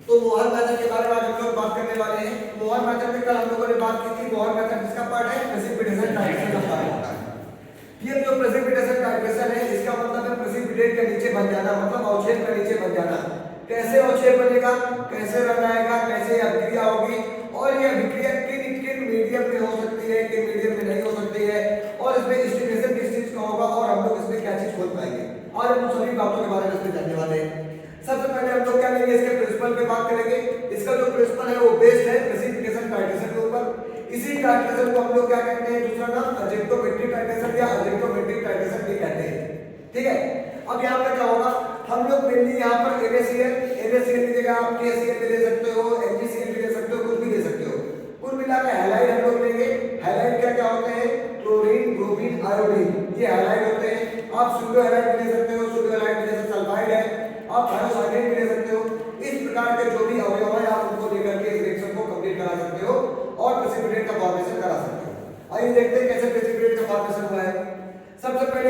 तो मोहर मेथड के बारे में आज हम लोग बात करने वाले हैं। मोहर मेथड में कल हम लोगों ने बात की थी। मोहर मेथड किसका पार्ट है? प्रेसिपिटेशन टाइट्रेशन का पार्ट होता है। ये जो प्रेसिपिटेशन टाइट्रेशन है इसका मतलब है प्रेसिपिटेट के नीचे बन जाना, मतलब अवक्षेप के नीचे बन जाना। कैसे अवक्षेप बनेगा, कैसे रंग आएगा, कैसे अभिक्रिया होगी और ये अभिक्रिया किन किन मीडियम में हो सकती है, किन मीडियम में नहीं हो सकती है और इसमें एस्टिमेशन किस चीज का होगा और हम लोग इसमें क्या चीज खोल पाएंगे। आज हम सभी बातों के बारे में इसमें जानने वाले हैं। सबसे पहले हम लोग क्या लेंगे, इसके प्रिंसिपल पे बात करेंगे। इसका जो प्रिंसिपल है वो बेस्ड है प्रेसिपिटेशन टाइट्रेशन के ऊपर। इसी टाइट्रेशन को हम लोग क्या कहते हैं, दूसरा नाम अजेक्टोमेट्रिक टाइट्रेशन या अजेक्टोमेट्रिक टाइट्रेशन भी कहते हैं। ठीक है, अब यहाँ पे क्या होगा, हम लोग मेनली यहाँ पर NaCl की जगह आप KCl भी ले सकते हो, MgCl भी ले सकते हो, कुछ भी ले सकते हो। कुल मिलाकर हैलाइड हम लोग लेंगे। हैलाइड क्या होते हैं? क्लोरीन, ब्रोमीन, आयोडीन, ये हैलाइड होते हैं। आप सूडो हैलाइड भी ले सकते हो, सूडो हैलाइड जैसे सल्फाइड है, आप थायोसाइनेट भी ले सकते हो। इस प्रकार के जो भी अवयव है आप उनको लेकर के इस रिएक्शन को कंप्लीट करा सकते हो और प्रेसिपिटेट का फॉर्मेशन करा सकते हो। आइए देखते हैं कैसे प्रेसिपिटेट का फॉर्मेशन हुआ है। सबसे पहले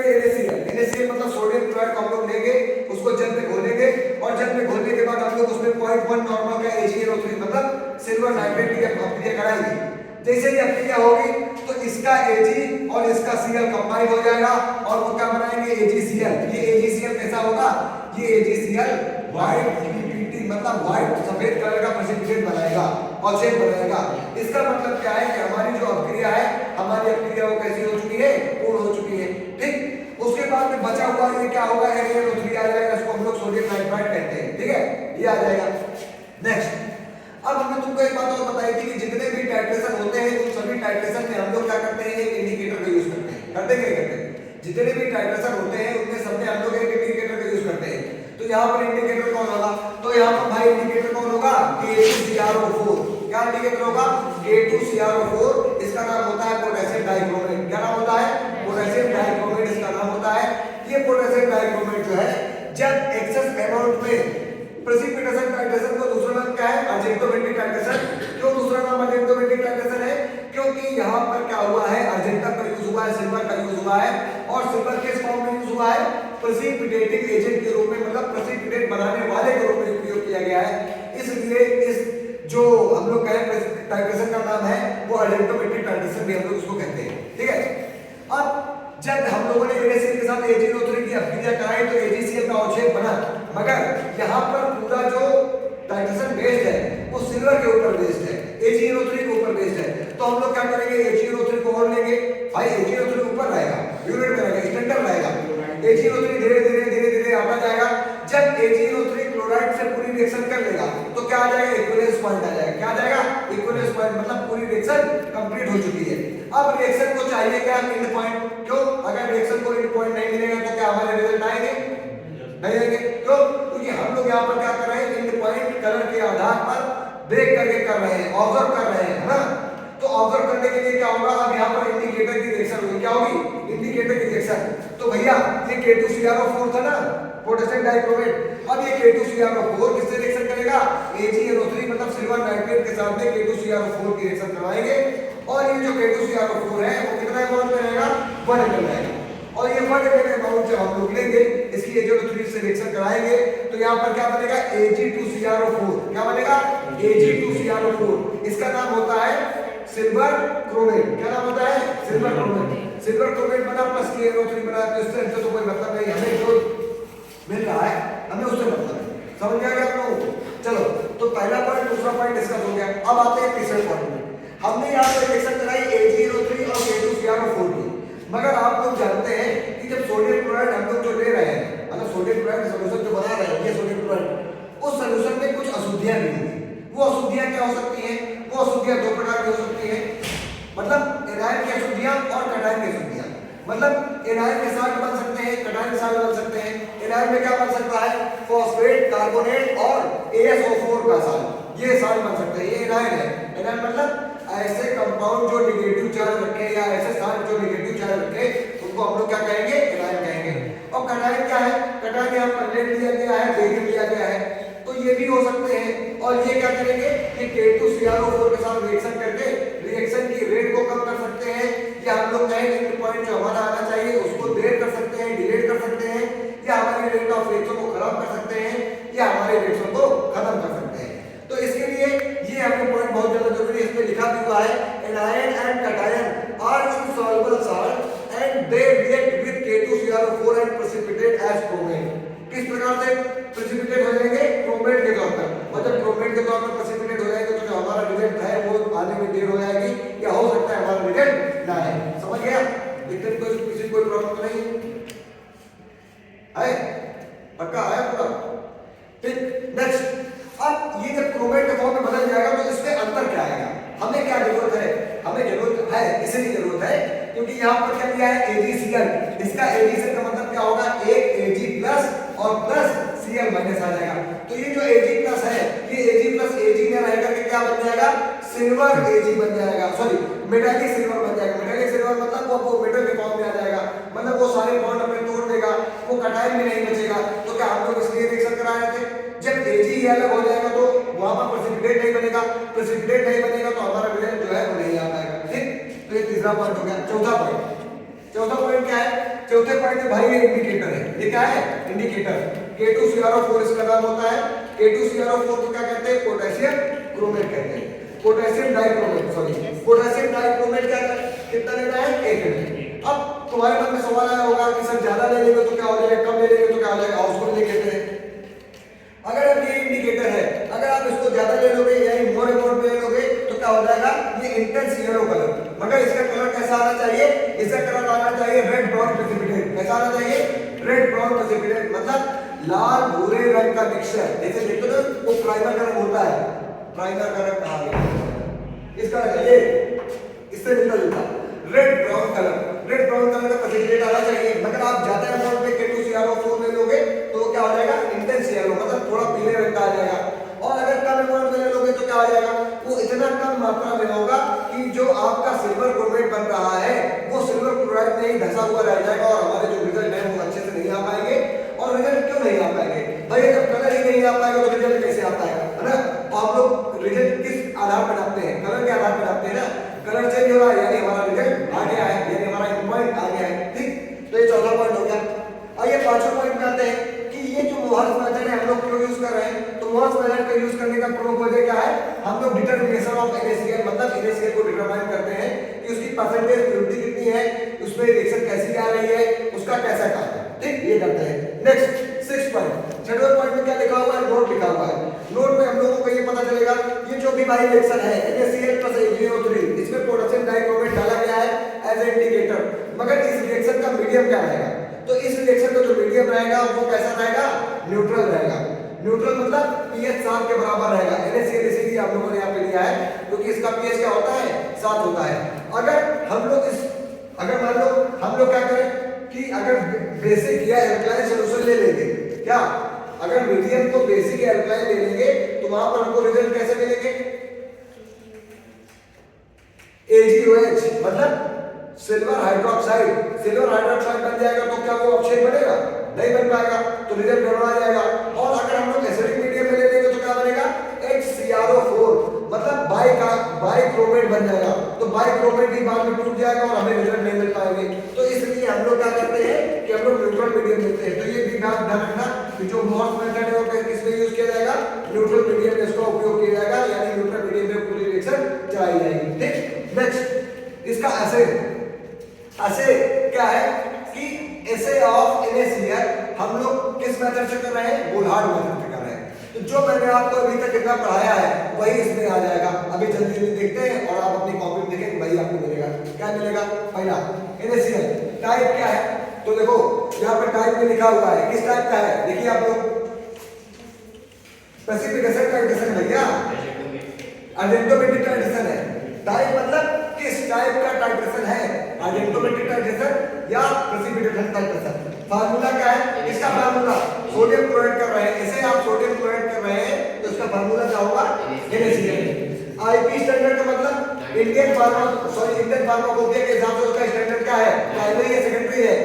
NaCl मतलब सोडियम क्लोराइड को हम लोग लेंगे, उसको जल में घोलेंगे और जल में घोलने के बाद हम लोग उसमें 0.1 नॉर्मल का AgNO3 मतलब सिल्वर नाइट्रेट की अभिक्रिया कराएंगे। जैसे ही अभिक्रिया होगी तो इसका Ag और इसका Cl कंबाइन हो जाएगा और वो क्या बनाएंगे? AgCl। ये AgCl कैसा होगा? ये AgCl व्हाइट PPT मतलब व्हाइट सफेद कलर का प्रेसिपिटेट बनाएगा, अवक्षेप बनाएगा। इसका मतलब क्या है कि हमारी जो अभिक्रिया है, हमारी अभिक्रिया वो कैसी हो चुकी है? पूर्ण हो चुकी है। ठीक, उसके बाद में बचा हुआ ये क्या होगा? NaNO3 आ जाएगा, इसको हम लोग सोडियम नाइट्राइड कहते हैं। ठीक है, ये आ जाएगा। नेक्स्ट, अब हमने तुमको एक बात और बताई थी कि जितने भी टाइट्रेशन होते हैं उन सभी टाइट्रेशन में हम लोग क्या करते हैं? एक इंडिकेटर का यूज करते हैं। करते क्या करते हैं? जितने भी टाइट्रेशन होते हैं उनमें सब में हम लोग एक इंडिकेटर का यूज करते हैं। तो यहाँ पर इंडिकेटर कौन होगा? तो यहाँ पर भाई इंडिकेटर कौन होगा? K2CrO4। क्या इंडिकेटर होगा? K2CrO4। इसका नाम होता है पोटेशियम डाइक्रोमेट। क्या नाम होता है? पोटेशियम डाइक्रोमेट इसका नाम होता है। ये पोटेशियम डाइक्रोमेट जो है जब एक्सेस अमाउंट में प्रेसिपिटेशन टाइट्रेशन को दूसरा नाम क्या है? अजेक्टोमेट्रिक टाइट्रेशन। क्यों दूसरा नाम अजेक्टोमेट्रिक टाइट्रेशन है? क्योंकि यहाँ पर क्या हुआ है? अर्जेंटा का यूज हुआ है, सिल्वर का यूज हुआ है और सिल्वर किस फॉर्म में यूज हुआ है? प्रेसिपिटेटिंग एजेंट के रूप में, मतलब प्रेसिपिटेट बनाने वाले के रूप में उपयोग किया गया है। इसलिए इस जो हम लोग कहें टाइट्रेशन का नाम है वो अजेक्टोमेट्रिक टाइट्रेशन भी हम लोग उसको कहते हैं। ठीक है, अब जब हम लोगों ने NaCl के साथ AgNO3 की अभिक्रिया कराई तो AgCl का अवक्षेप बना, मगर यहाँ पर पूरा जो टाइट्रेशन बेस्ड है वो सिल्वर के ऊपर बेस्ड है, AgNO3 के ऊपर बेस्ड है। तो हम लोग क्या करेंगे? AgNO3 को और लेंगे। भाई AgNO3 ऊपर रहेगा, यूनिट में रहेगा, स्टैंडर्ड रहेगा। AgNO3 धीरे धीरे आता जाएगा। जब AgNO3 क्लोराइड से पूरी रिएक्शन कर लेगा तो क्या आ जाएगा? इक्विवेलेंस पॉइंट आ जाएगा। क्या आ जाएगा? इक्विवेलेंस पॉइंट मतलब पूरी रिएक्शन कंप्लीट हो चुकी है। अब रिएक्शन को चाहिए क्या? And point. क्यों? अगर रिएक्शन को एंड पॉइंट नहीं मिलेगा तो क्या हमारे रिजल्ट आएंगे? नहीं आएंगे। क्यों? क्योंकि हम लोग यहाँ पर क्या कर रहे हैं? एंड पॉइंट कलर के आधार पर देख करके कर रहे हैं, ऑब्जर्व कर रहे हैं, है ना? तो ऑब्जर्व करने के लिए क्या होगा? अब यहाँ पर इंडिकेटर की रिएक्शन होगी। क्या होगी? इंडिकेटर की रिएक्शन। तो भैया ये K2CrO4 था ना, पोटेशियम डाइक्रोमेट। अब ये K2CrO4 किससे रिएक्शन करेगा? AgNO3 मतलब सिल्वर नाइट्रेट के साथ में K2CrO4 की रिएक्शन करवाएंगे और ये जो K2CrO4 है वो कितना अमाउंट में रहेगा? 1 ml रहेगा। और ये 1 ml अमाउंट जब हम लोग लेंगे, इसकी AgNO3 से रिएक्शन कराएंगे तो यहाँ पर क्या बनेगा? Ag2CrO4। क्या बनेगा? Ag2CrO4। इसका नाम होता है सिल्वर क्रोमेट। क्या नाम होता है? Silver chromate. सिल्वर क्रोमेट बना प्लस KNO3 बना, तो इससे तो कोई मतलब नहीं, हमें जो मिल रहा है हमें उससे मतलब है। समझ में आ गया आप लोगों को? चलो, तो पहला पॉइंट, दूसरा पॉइंट डिस्कस हो गया। अब आते हैं तीसरे पॉइंट में। हमने यहाँ पर रिएक्शन कराई AgNO3 और K2CrO4 की, मगर आप लोग जानते हैं कि जब सोडियम क्लोराइड हम लोग जो ले रहे हैं, मतलब सोडियम क्लोराइड सॉल्यूशन जो बना रहे हैं, ये सोडियम क्लोराइड, उस सॉल्यूशन में कुछ अशुद्धियां भी होंगी। वो अशुद्धियां क्या हो सकती हैं? वो अशुद्धियां दो प्रकार की हो सकती हैं, मतलब एनायन की अशुद्धियां और कैटायन की अशुद्धियां। मतलब एनायन के साल्ट बन सकते हैं, कैटायन के साल्ट बन सकते हैं। एनायन में क्या बन सकता है? फॉस्फेट, कार्बोनेट और ASO4 का साल्ट, ये साल्ट बन सकते हैं। ये एनायन है। एनायन मतलब ऐसे कंपाउंड जो नेगेटिव चार्ज रखे या ऐसे साल्ट जो नेगेटिव चार्ज रखे उनको हम लोग क्या कहेंगे? एनायन कहेंगे। और कैटायन क्या है? कैटायन यहाँ पर लेड लिया गया है, बेरियम लिया गया है, तो ये भी हो सकते हैं। और ये क्या करेंगे कि K2CrO4 के साथ रिएक्शन करके रिएक्शन की रेट को कम कर सकते हैं, या हम लोग कहें एंड पॉइंट जो हमारा आना चाहिए उसको देर कर सकते हैं, डिलेट कर सकते हैं, या हमारी रेट ऑफ रिएक्शन को खराब कर सकते हैं, या हमारे रिएक्शन को खत्म कर सकते हैं। anion and cation are insoluble salt and they react with K2CrO4 and precipitate as chromate. किस प्रकार से प्रेसिपिटेट हो जाएंगे? क्रोमेट के तौर पर। और जब क्रोमेट के तौर पर प्रेसिपिटेट हो जाएंगे तो जो हमारा रिजल्ट है वो आने में देर हो जाएगी या हो सकता है हमारा रिजल्ट ना आए। समझ गया? इतने कोई किसी कोई प्रॉब्लम तो नहीं है? पक्का है पूरा? ठीक, नेक्स्ट। अब ये जब क्रोमेट के फॉर्म में बदल जाएगा तो इसमें अंतर क्या आएगा? हमें क्या जरूरत है? हमें जरूरत है, इसलिए जरूरत है क्योंकि यहाँ पर क्या दिया है? AgCl। इसका AgCl का मतलब क्या होगा? एक Ag प्लस और प्लस Cl माइनस आ जाएगा। तो ये जो Ag प्लस है, ये Ag प्लस Ag में रहेगा कि क्या बन जाएगा? सिल्वर Ag बन जाएगा, सॉरी मेटालिक सिल्वर बन जाएगा। मेटालिक सिल्वर मतलब वो मेटल के फॉर्म में आ जाएगा, मतलब वो सारे बॉन्ड अपने तोड़ देगा, वो कटायन भी नहीं बचेगा। तो क्या हम लोग इसलिए रिएक्शन करा रहे थे? जब Ag अलग हो जाएगा तो वहां पर प्रेसिपिटेट नहीं बनेगा, प्रेसिपिटेट नहीं बनेगा तो हमारा रिजल्ट जो है वो नहीं आ पाएगा। ठीक, तो ये तीसरा पॉइंट हो गया। चौथा पॉइंट क्या है? चौथे पॉइंट में भाई ये इंडिकेटर है। ये क्या है? इंडिकेटर। K2CrO4 इसका नाम होता है। K2CrO4 को क्या कहते हैं? पोटेशियम क्रोमेट कहते हैं। Potassium dichromate, sorry potassium dichromate क्या कितना लेना है? 1 यूनिट। अब तुम्हारे मन में सवाल आया होगा कि सर ज्यादा ले लेंगे तो क्या हो जाएगा, कम ले लेंगे तो क्या हो जाएगा? उसको ले कहते हैं। अगर अब ये इंडिकेटर है, अगर आप इसको ज्यादा ले लोगे यानी मोर अमाउंट में ले लोगे तो क्या हो जाएगा? ये इंटेंस येलो कलर, मगर इसका कलर कैसा आना चाहिए? इसका कलर आना चाहिए रेड ब्राउन प्रेसिपिटेट। कैसा आना चाहिए? रेड ब्राउन प्रेसिपिटेट, मतलब लाल भूरे रंग का मिक्सचर। जैसे देखते हो वो प्राइमर का रंग होता है, प्राइमर का रंग कहां गया? इसका ये इससे मिलता जुलता red brown colour, red brown colour का प्रेसिपिटेट आना चाहिए। मगर आप ज्यादा अमाउंट में K2CrO4 ले लोगे तो क्या हो जाएगा? इंटेंस येलो, मतलब थोड़ा पीले रंग का आ जाएगा। और अगर कम अमाउंट में ले लोगे तो क्या हो जाएगा? वो इतना कम मात्रा में होगा कि जो आपका सिल्वर क्रोमेट बन रहा है वो सिल्वर क्लोराइड में ही धंसा हुआ रह जाएगा और हमारे जो रिजल्ट है वो अच्छे से नहीं आ पाएंगे। और रिजल्ट क्यों नहीं आ पाएंगे भाई? जब कलर ही नहीं आ पाएगा तो रिजल्ट कैसे आता है ना? आप लोग रिजल्ट किस आधार पर नापते हैं? कलर के आधार पर नापते हैं ना। कलर चेंज हो रहा है यानी हमारा रिजल्ट आ गया है, यानी हमारा पॉइंट आ गया है। ठीक, तो ये चौथा पॉइंट हो गया। आइए पांचवें पॉइंट में आते हैं कि ये जो मोहर्स मेथड है हम लोग क्यों यूज कर रहे हैं? तो मोहर्स मेथड का यूज करने का प्रमुख वजह क्या है? हम लोग डिटरमिनेशन ऑफ NaCl, मतलब NaCl को डिटरमाइन करते हैं कि उसकी परसेंटेज प्योरिटी कितनी है, उसमें रिएक्शन कैसी आ रही है, उसका कैसा काम है। ठीक, ये करते हैं। नेक्स्ट 6 पॉइंट, छठवें पॉइंट में क्या लिखा हुआ है? नोट लिखा हुआ है। नोट में हम लोगों को ये पता चलेगा ये जो भी भाई रिएक्शन है NaCl + AgNO3, इसमें पोटेशियम डाइक्रोमेट डाला गया है एज ए इंडिकेटर, मगर इस रिएक्शन का मीडियम क्या रहेगा? तो इस रिएक्शन का जो मीडियम रहेगा वो कैसा रहेगा? न्यूट्रल रहेगा। न्यूट्रल मतलब pH 7 के बराबर रहेगा। NaCl इसीलिए आप लोगों ने यहाँ पे लिया है क्योंकि इसका pH क्या होता है? 7 होता है। अगर मान लो हम लोग क्या करें कि अगर बेसिक या एल्कलाइन सॉल्यूशन ले लेंगे, क्या अगर मीडियम को बेसिक या एल्कलाइन ले लेंगे तो वहां पर हमको रिजल्ट कैसे मिलेंगे? AgOH, मतलब सिल्वर हाइड्रोक्साइड। सिल्वर हाइड्रोक्साइड बन जाएगा तो क्या वो अवक्षेप बनेगा? नहीं बन पाएगा, तो रिजल्ट गड़बड़ा जाएगा। और अगर हम लोग एसिडिक मीडियम में ले लेंगे तो क्या बनेगा? HCrO4, मतलब बाइक्रोमेट बन जाएगा। तो बाइक्रोमेट भी बाद में टूट जाएगा और हमें रिजल्ट नहीं मिल पाएंगे। तो इसलिए हम लोग क्या करते हैं कि हम लोग न्यूट्रल मीडियम लेते हैं। तो ये भी ध्यान रखना कि जो मोहर्स मेथड है वो किसमें यूज किया जाएगा? न्यूट्रल मीडियम में इसका उपयोग किया जाएगा, यानी न्यूट्रल मीडियम में पूरी रिएक्शन चलाई जाएगी। ठीक, नेक्स्ट इसका ऐसे क्या है कि ऐसे ऑफ NaCl हम लोग किस मेथड से कर रहे हैं? बोल्हार्ड मेथड से कर रहे हैं। तो जो मैंने आपको अभी तक कितना पढ़ाया है वही इसमें आ जाएगा। अभी जल्दी देखते हैं और आप अपनी कॉपी में देखें वही आपको मिलेगा। क्या मिलेगा? पहला NaCl टाइप क्या है? तो देखो यहाँ पे टाइप में लिखा हुआ है, किस टाइप का है? देखिए आप लोग, प्रेसिपिटेशन का एडिशन भैया, अडेंटोमेटिक का एडिशन है। टाइप मतलब किस टाइप का टाइट्रेशन है? अडेंटोमेटिक टाइट्रेशन या प्रेसिपिटेशन टाइट्रेशन। फार्मूला क्या है इसका? फार्मूला सोडियम क्लोराइड कर रहे हैं, इसे आप सोडियम क्लोराइड कर रहे हैं तो इसका फार्मूला क्या होगा? NaCl। आईपी स्टैंडर्ड का मतलब इंडियन फार्माकोपिया के हिसाब से उसका स्टैंडर्ड क्या है? प्राइमरी या सेकेंडरी है?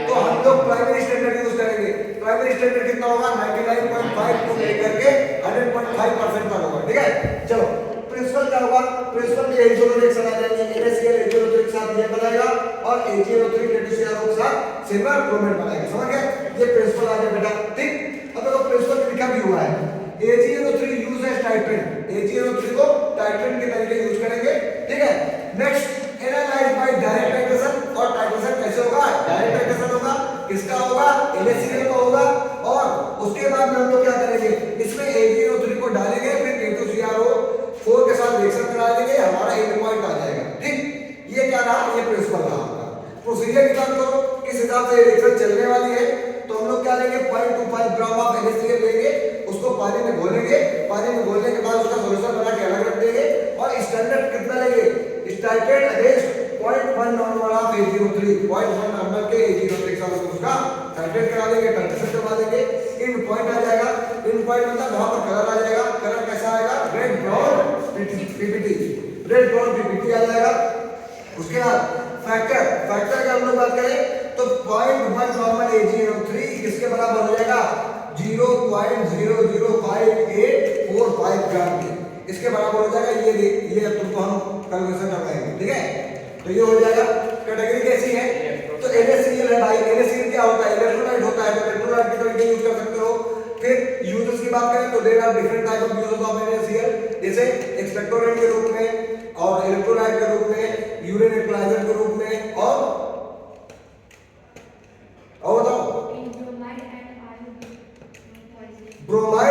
तो हम लोग प्राइमरी स्टैंडर्ड यूज करेंगे। प्राइमरी स्टैंडर्ड कितना होगा? 99.5 टू लेकर के 100.5% तक होगा। ठीक है, चलो प्रिंसिपल क्या होगा? प्रिंसिपल के एक रिएक्शन आ जाएंगे, NaCl AgNO3 के साथ ये बनाएगा और AgNO3 K2CrO के साथ सिल्वर क्रोमेट बनाएगा। समझ गए? ये प्रिंसिपल आ गया बेटा। ठीक, अब देखो प्रिंसिपल लिखा भी हुआ है, AgNO3 use as titrant, AgNO3 को टाइट्रेंट के तरीके यूज करेंगे, ठीक है। Next analyse by direct titration, और टाइट्रेशन कैसे होगा? डायरेक्ट टाइट्रेशन होगा, किसका होगा? NaCl का होगा। और उसके बाद में हम लोग क्या करेंगे, इसमें AgNO3 को डालेंगे, फिर K2CrO4 के साथ रिएक्शन करा देंगे, हमारा एंड पॉइंट आ जाएगा, ठीक। ये क्या रहा? ये प्रिंसिपल रहा आपका। प्रोसीजर की बात करो किस हिसाब से रिएक्शन चलने वाली है, तो हम लोग क्या लेंगे, 0.25 ग्राम ऑफ NaCl लेंगे, उसको पानी में घोलेंगे, पानी में घोलने के बाद उसका सॉल्यूशन बना के अलग रख देंगे, और स्टैंडर्ड कितना लेंगे, started against 0.1 normal of AgNO3, 0.1 normal के AgNO3 के साथ उसका टाइट्रेट करा देंगे, टाइट्रेशन करवा देंगे, इन पॉइंट आ जाएगा। इन पॉइंट मतलब वहां पर कलर आ जाएगा, कलर कैसा आएगा? Red brown PPT, red brown PPT आ जाएगा। उसके बाद फैक्टर की हम लोग बात करें तो 0.1 नॉर्मल AgNO3 किसके बराबर हो जाएगा? 0.00545 ग्राम के, इसके बराबर हो जाएगा। ये तुमको हम कैलकुलेशन करवाएंगे, ठीक है। तो ये हो जाएगा। कैटेगरी कैसी है? तो NaCl है भाई। NaCl क्या होता है? इलेक्ट्रोलाइट होता है, तो इलेक्ट्रोलाइट के तरीके यूज कर सकते हो। फिर यूजेस की बात करें तो there are different type of uses of NaCl, जैसे एक्सपेक्टोरेंट के रूप में, और इलेक्ट्रोलाइट के रूप में, यूरिन इक्वलाइजर के रूप में, और बताओ ब्रोमाइड